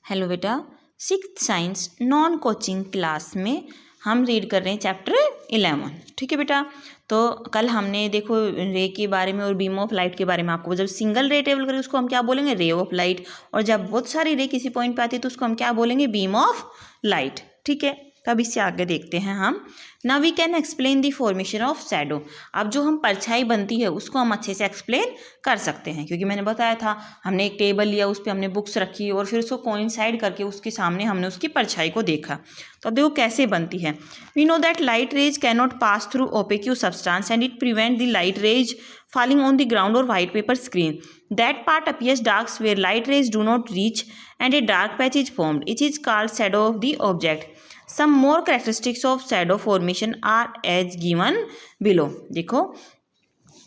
Hello बेटा, sixth science non coaching class में हम रीड कर रहे हैं चैप्टर 11। ठीक है बेटा। तो कल हमने देखो रे के बारे में और बीम ऑफ लाइट के बारे में आपको जब सिंगल रे ट्रेवल करें उसको हम क्या बोलेंगे, रे ऑफ लाइट। और जब बहुत सारी रे किसी पॉइंट पे आती है तो उसको हम क्या बोलेंगे, बीम ऑफ लाइट। ठीक है। तब इससे आगे देखते हैं हम। Now we can explain the formation of shadow. अब जो हम परछाई बनती है उसको हम अच्छे से एक्सप्लेन कर सकते हैं, क्योंकि मैंने बताया था हमने एक टेबल लिया, उस पर हमने बुक्स रखी और फिर उसको कोइंसाइड करके उसके सामने हमने उसकी परछाई को देखा। तो अब देखो कैसे बनती है। We know that light rays can not pass through opaque substance and it prevent the light rays falling on the ground or white paper screen. That part appears dark where light rays do not reach and a dark patch is formed. It is called shadow of the object. Some more characteristics of shadow formation are as given below. देखो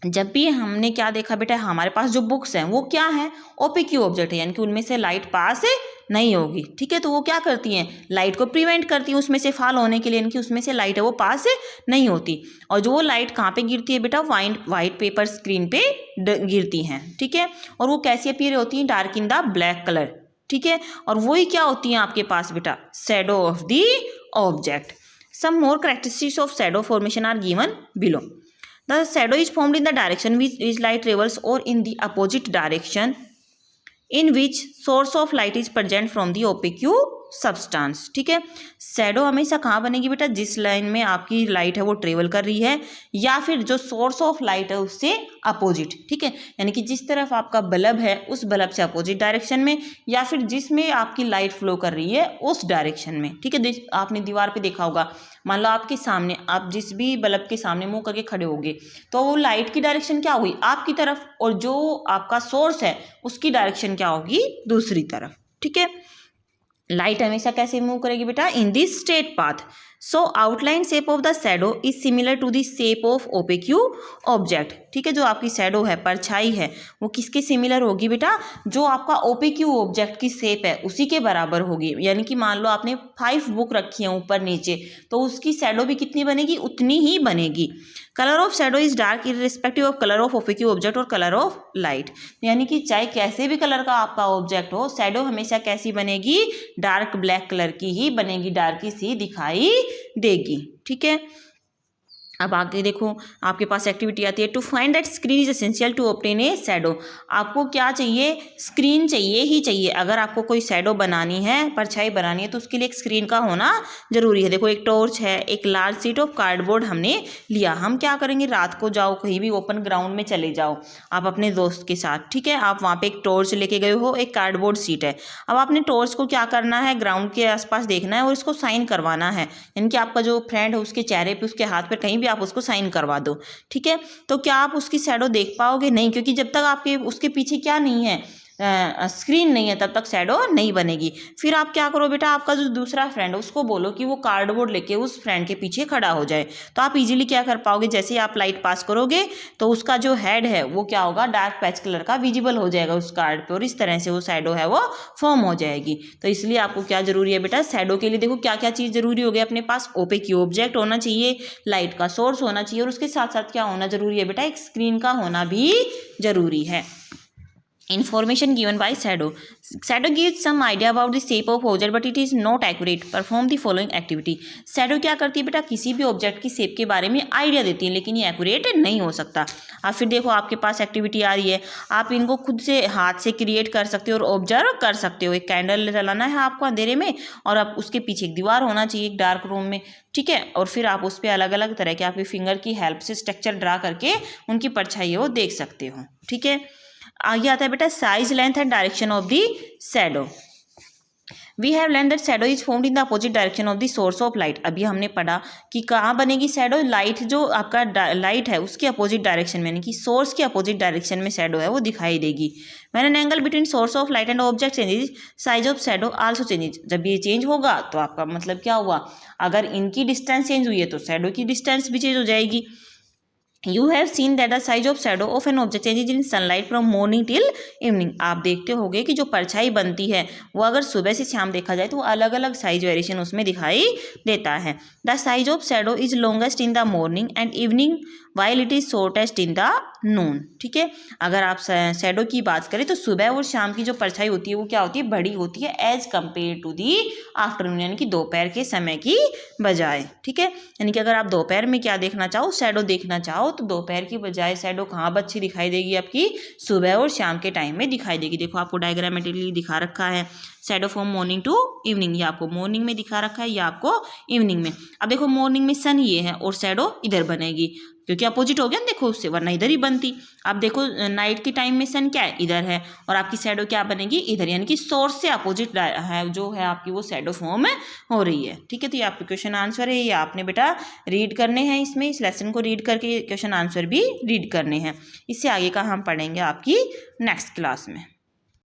जब भी हमने क्या देखा बेटा, हमारे पास जो books हैं वो क्या है, ओपेक्यू ऑब्जेक्ट है, यानी कि उनमें से लाइट पास नहीं होगी। ठीक है। तो वो क्या करती हैं, लाइट को प्रिवेंट करती हैं उसमें से फॉल होने के लिए, यानी कि उसमें से लाइट है वो पास नहीं होती। और जो वो लाइट कहाँ पे गिरती है बेटा, वाइट पेपर स्क्रीन पे गिरती हैं। ठीक है। और वो कैसी अपीयर होती हैं, dark in the black colour. ठीक है। और वही क्या होती हैं आपके पास बेटा, shadow of the object. Some more characteristics of shadow formation are given below. The shadow is formed in the direction which light travels or in the opposite direction in which source of light is present from the opaque substance. ठीक है। Shadow हमेशा कहाँ बनेगी बेटा, जिस line में आपकी light है वो ट्रेवल कर रही है या फिर जो सोर्स ऑफ लाइट है उससे अपोजिट। ठीक है। यानी कि जिस तरफ आपका बल्ब है उस बल्ब से अपोजिट डायरेक्शन में, या फिर जिसमें आपकी लाइट फ्लो कर रही है उस डायरेक्शन में। ठीक है। आपने दीवार पे देखा होगा, मान लो आपके सामने, आप जिस भी बल्ब के सामने मुंह करके खड़े होगे तो वो लाइट की डायरेक्शन क्या होगी, आपकी तरफ, और जो आपका सोर्स है उसकी डायरेक्शन क्या होगी, दूसरी तरफ। ठीक है। लाइट हमेशा कैसे मूव करेगी बेटा, in this straight path. So outline shape of the shadow is similar to the shape of opaque object. ठीक है। जो आपकी शैडो है, परछाई है, वो किसके सिमिलर होगी बेटा, जो आपका ओपेक्यू ऑब्जेक्ट की शेप है उसी के बराबर होगी। यानी कि मान लो आपने 5 बुक रखी है ऊपर नीचे, तो उसकी शैडो भी कितनी बनेगी, उतनी ही बनेगी। Colour of shadow is dark irrespective of colour of opaque object और कलर ऑफ लाइट। यानी कि चाहे कैसे भी कलर का आपका ऑब्जेक्ट हो, शैडो हमेशा कैसी बनेगी, डार्क ब्लैक कलर की ही बनेगी, डार्क सी दिखाई देगी। ठीक है। अब आगे देखो, आपके पास एक्टिविटी आती है, to find that screen is essential to obtain a shadow. आपको क्या चाहिए, स्क्रीन चाहिए ही चाहिए। अगर आपको कोई शैडो बनानी है, परछाई बनानी है, तो उसके लिए एक स्क्रीन का होना जरूरी है। देखो एक टॉर्च है, एक लार्ज शीट ऑफ कार्डबोर्ड हमने लिया। हम क्या करेंगे, रात को जाओ कहीं भी ओपन ग्राउंड में चले जाओ आप अपने दोस्त के साथ। ठीक है। आप वहाँ पे एक टॉर्च लेके गए हो, एक कार्डबोर्ड शीट है। अब आपने टॉर्च को क्या करना है, ग्राउंड के आसपास देखना है और इसको साइन करवाना है, यानी कि आपका जो फ्रेंड है उसके चेहरे पे, उसके हाथ पे, कहीं भी आप उसको साइन करवा दो। ठीक है। तो क्या आप उसकी शैडो देख पाओगे, नहीं, क्योंकि जब तक आपके उसके पीछे क्या नहीं है, स्क्रीन नहीं है, तब तक शैडो नहीं बनेगी। फिर आप क्या करो बेटा, आपका जो दूसरा फ्रेंड है उसको बोलो कि वो कार्डबोर्ड लेके उस फ्रेंड के पीछे खड़ा हो जाए, तो आप इजीली क्या कर पाओगे, जैसे ही आप लाइट पास करोगे तो उसका जो हेड है वो क्या होगा, डार्क पैच कलर का विजिबल हो जाएगा उस कार्ड पे, और इस तरह से वो शैडो है वो फॉर्म हो जाएगी। तो इसलिए आपको क्या जरूरी है बेटा, शैडो के लिए देखो क्या क्या चीज़ जरूरी हो गई अपने पास, ओपेक्यू ऑब्जेक्ट होना चाहिए, लाइट का सोर्स होना चाहिए, और उसके साथ साथ क्या होना जरूरी है बेटा, एक स्क्रीन का होना भी जरूरी है। Information given by shadow. Shadow gives some idea about the shape of object, but it is not accurate. Perform the following activity. Shadow क्या करती है बेटा, किसी भी ऑब्जेक्ट की शेप के बारे में आइडिया देती है, लेकिन ये एक्यूरेट नहीं हो सकता। अब फिर देखो आपके पास एक्टिविटी आ रही है, आप इनको खुद से हाथ से क्रिएट कर सकते हो और ऑब्जर्व कर सकते हो। एक कैंडल जलाना है आपको अंधेरे में, और आप उसके पीछे एक दीवार होना चाहिए एक डार्क रूम में। ठीक है। और फिर आप उस पर अलग अलग तरह के आपकी फिंगर की हेल्प से स्ट्रक्चर ड्रा करके उनकी परछाई वो देख सकते हो। ठीक है। आगे आता है बेटा, size, length and direction of the shadow. We have learn that shadow is formed in the opposite direction of the source of light. अभी हमने पढ़ा कि कहाँ बनेगी शैडो, लाइट जो आपका लाइट है उसके अपोजिट डायरेक्शन में, यानी कि सोर्स के अपोजिट डायरेक्शन में शैडो है वो दिखाई देगी। When an angle between source of light and object changes, size of shadow also changes. जब ये चेंज होगा तो आपका मतलब क्या हुआ, अगर इनकी डिस्टेंस चेंज हुई है तो शैडो की डिस्टेंस भी चेंज हो जाएगी। You have seen that the size of shadow of an object changes in sunlight from morning till evening. आप देखते होंगे कि जो परछाई बनती है वो अगर सुबह से शाम देखा जाए तो अलग अलग साइज वेरिएशन उसमें दिखाई देता है। The size of shadow is longest in the morning and evening while it is shortest in the noon. ठीक है, अगर आप शैडो की बात करें तो सुबह और शाम की जो परछाई होती है वो क्या होती है, बड़ी होती है as compared to the afternoon, यानी कि दोपहर के समय की बजाय। ठीक है, यानी कि अगर आप दोपहर में क्या देखना चाहो, शैडो देखना चाहो, तो दोपहर की बजाय शैडो कहाँ अब अच्छी दिखाई देगी, आपकी सुबह और शाम के टाइम में दिखाई देगी। देखो आपको डायग्रामेटिकली दिखा रखा है shadow from morning to evening, ये आपको मॉर्निंग में दिखा रखा है, या आपको इवनिंग में। अब देखो मॉर्निंग में सन ये है और शैडो इधर बनेगी, क्योंकि अपोजिट हो गया ना, देखो उससे, वरना इधर ही बनती। अब देखो नाइट के टाइम में सन क्या है, इधर है, और आपकी शैडो क्या बनेगी, इधर, यानी कि सोर्स से अपोजिट है जो है आपकी वो शैडो फॉर्म हो रही है। ठीक है, तो ये आपके क्वेश्चन आंसर है, ये आपने बेटा रीड करने हैं, इसमें इस लेसन को रीड करके क्वेश्चन आंसर भी रीड करने हैं। इससे आगे का हम पढ़ेंगे आपकी नेक्स्ट क्लास में।